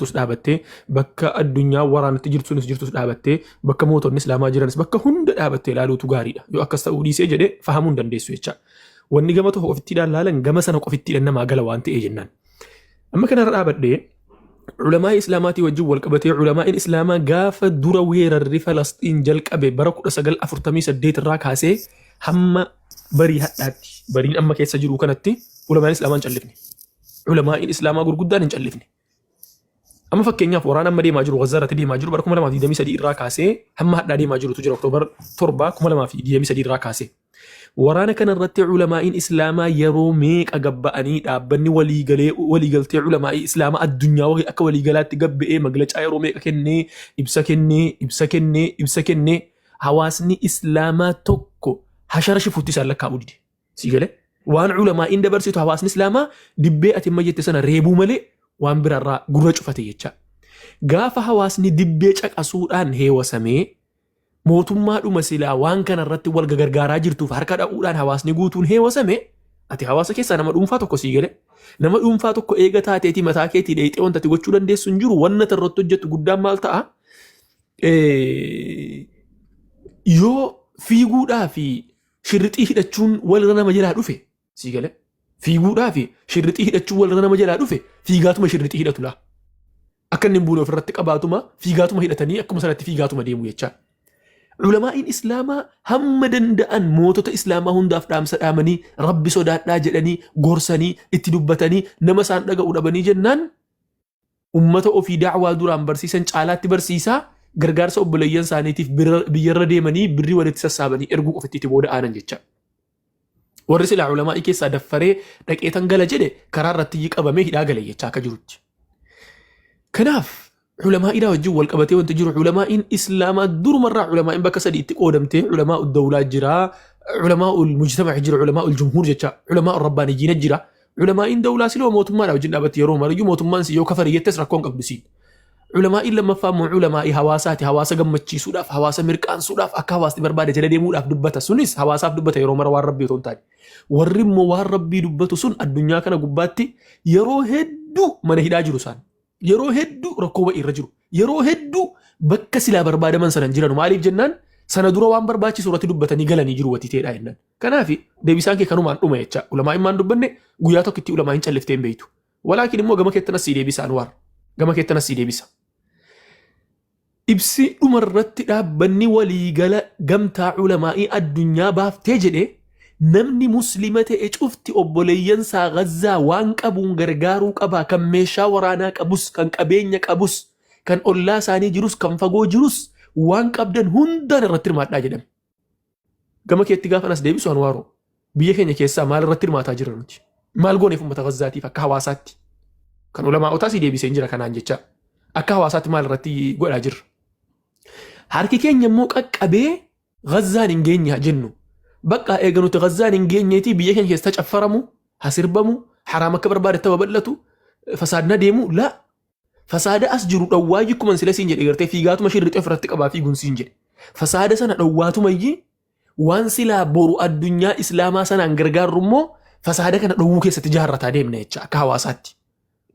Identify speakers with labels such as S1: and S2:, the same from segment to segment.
S1: jirtus dhaabattee bakka addunyaa waraanatti jirtunis jirtus dhaabattee bakka mootonni islaamaa jiranis bakka hunda dhaabattee ilaaluutu gaariidha. Yoo akkas ta'uu dhiisee jedhee fahamuu hin dandeessu jecha. Wanni gama tokko ofittiidhaan laalan gama sana qofittiidhaan namaa gala waan ta'ee jennaan. Amma kanarra dhaabadhee علماء إسلاماتي وجو والقبتي علماء إسلاما قاف دورا ويرر فلسطين جلقبه برا كل سجل أفرتمي سديت الراك هاسي هم بري هاتي برين أما كيس سجلوا كانتي علماء إسلاما نجلفني علماء إسلاما قر قدان نجلفني أما فكينيا فورانا ما دي ماجرو غزارة دي ماجرو برا كملا ما في دمي سدي الراك هاسي هم هاد دي ماجرو تجرى أكتوبر تربا كملا ما في دمي سدي الراك هاسي ورانا كان الرتي علماء إسلاما يرو ميك أجبأني أبني ولي قلتي علماء إسلاما الدنيا وهي أك ولي قلات تجب إيه مقلتش أيرو ميك كني إبسكني حواسني إسلاما توكو حشر شفوتي سالك كابودي سيجله وان علماء إن دبرسيتو حواسني إسلاما دبّي أتمجد سنة ريبو ملي وان برا قرج فتيجا قاف حواسني دبّي أسودان هي وسمي mootummaadhuma silaa waan kana irratti wal gargaaraa jirtuuf harka dhaquudhaan hawaasni guutuun heewasame ati hawaasa keessaa nama dhuunfaa tokko sii gale nama dhuunfaa tokko eega taateetii mataa keetii dheeyxee wanta ati gochuu dandeessu hin jiru wanna irratti hojjettu guddaan maal ta'a yoo fiiguudhaa fi shirrixii hidhachuun walirra nama jalaa dhufe sii gale fiiguudhaa fi shirrixii hidhachuun walirra nama jalaa dhufe fiigaatuma shirrixii hidhatu laa akka inni hin buune ofirratti qabaatuma fiigaatuma hidhatanii akkuma sanatti fiigaatuma deemu jechaa. علماء إسلاما هم دندأن موتة إسلاما هنداف دام سلامني ربي صدات ناجلني غرسني اتدبتني نمسان لغا ودبني جنان أمته في دعوة دوران برسيسان چالات برسيسا غرغار سو بليان سانيتيف بير ديمني بري ولتسسابني ارغو افتي تبودا آنان جيچا ورسل علماء كيسا دفري دك ايتان غلا جده كرار رتيق أبامي هدا غلا يچا كجروج كناف علماء إذا وجوا والقبتي وانتجروا علماء إسلام دور مرة علماء بكسر قدمتين علماء الدولة جرا علماء المجتمع جرا علماء الجمهور جرا علماء الربانيين جرا علماء دولة سلوا موت ما لو جنا بتيروم رجوا موت ما نسيو كفر يتسرق كون قبسين علماء لما فهموا علماء هواسات هواس جمتشي سوداف هواس مركان سوداف أكواس تبربادة جلدي مول أف دبته سنيس هواس أف دبته يروم روار ربي تونتاج ورم وار ربي دبته سن الدنيا كنا قباتي يروه هدو من هداج رسان yeroo hedduu rakkoo wa'ii irra jiru yeroo hedduu bakka silaa barbaadaman sanan jiran maaliif jennaan sana dura waan barbaachisu irratti dubbatanii galanii jiru wati teedha jennaan kanaaf deebisaan kee kanumaan dhuma jecha ulamaa immaan dubbanne guyyaa tokkitti ulamaa hin calliftee hin beeytu walaakin immoo gama keettanas sii deebisa anwaar gama keettanas sii deebisa ibsi dhuma irratti dhaabbanni waliigala gamtaa ulamaa'ii addunyaa baaftee jedhee namni muslima ta'e cufti obboleeyyan saa Gazzaa waan qabuun gargaaruu qaba kan meeshaa waraanaa qabus kan qabeenya qabus kan ollaa isaanii jirus kan fagoo jirus waan qabdan hundaan irratti hirmaadhaa jedhame. Gama keetti gaafanas deebisu Anwaaroo biyya keenya keessaa maal irratti hirmaataa jira nuti maal gooneef uummata Gazzaatiif akka hawaasaatti kan ulamaa'otaas deebisee jira kanaan jecha akka hawaasaatti maal irratti godhaa jirra. Harki keenya immoo qaqqabee Gazzaan hin geenye jennu. بقى ايغنو تغزان انجينيتي بيكن كيستا چفرمو حسربمو حرام كبر بار تبلتو فسادنا ديمو لا فساد اسجرو دواجكم من سلسين جدي غرتي فيغاتو مشيرت افرت قبا في غنسين جدي فساد سنه دواتو ميي وان سلا بورو الدنيا اسلاما سنه غرغار رمو فساد كان دو كيس تجارتا ديم نيچا كحواساتي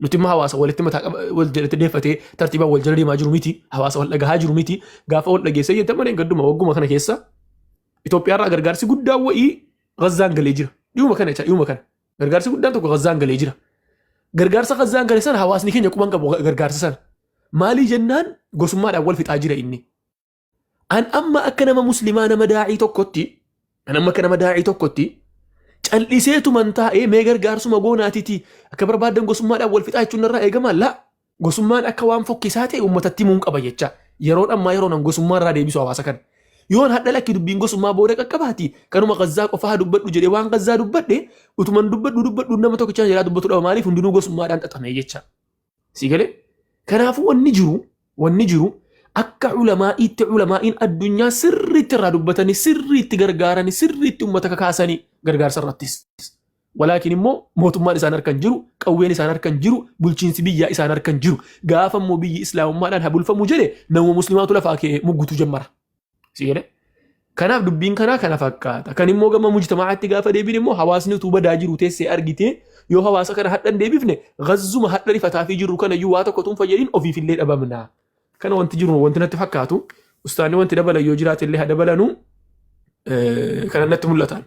S1: لتما حواسا ولتما ولجلت ديفتي ترتيبا والجلدي ماجروميتي حواسا ولغا هاجروميتي غافا ولغي سي تمن غدما وغما كان كيسا Itoophiyaa irraa gargaarsi guddaa wa'ii Gazzaan galee jira. Dhiyuma kana jecha dhiyuma kana. Gargaarsi guddaan tokko Gazzaan galee jira. Gargaarsa Gazzaan galee sana hawaasni keenya quban qabu gargaarsa sana. Maalii jennaan gosummaadhaan wal fixaa jira inni. An amma akka nama muslimaa nama daa'ii tokkotti calliseetu man taa'ee mee gargaarsuma goonaatiiti akka barbaadan gosummaadhaan wal fixaa jechuun irraa eegamaa laa. Gosummaan akka waan fokkisaa ta'e uummatatti himuun qaba jecha. Yeroon ammaa yeroon gosummaa irraa deebisu hawaasa kana. yoon hadda lakki dubbiin gosummaa booda qaqqabaati kanuma Gazzaa qofaa dubbadhu jedhe waan Gazzaa dubbadhe utuman dubbadhu nama tokkicha jedhaa dubbatu dhaba maaliif hundinuu gosummaadhaan xaxamee jecha si galee kanaafuu wanni jiru akka ulamaa'iin addunyaa sirriitti irraa dubbatanii sirriitti gargaaranii sirriitti uummata kakaasanii gargaarsa irrattis walaakin immoo mootummaan isaan harkan jiru qawween isaan harkan jiru bulchiinsi biyyaa isaan harkan jiru gaafa immoo biyyi islaamummaadhaan habulfamu jedhe nama muslimaatu lafaa kee muggutu jammara سيره كناف دبين كنا كنا فكاتا كان immoo gama mujtamaatti gaafa deebin immoo hawaasni utuu badaa jiru teessee argite yoo hawaasa kana hadhan deebifne gazzuma hadha rifataa fi jirru kana iyyuu waa tokko tun fayyadiin ofiif illee dhabamna. Kana wanti jiru wanti natti fakkaatu ustaanni wanti dabalan yoo jiraate illee ha dabalanu kana natti mul'atan.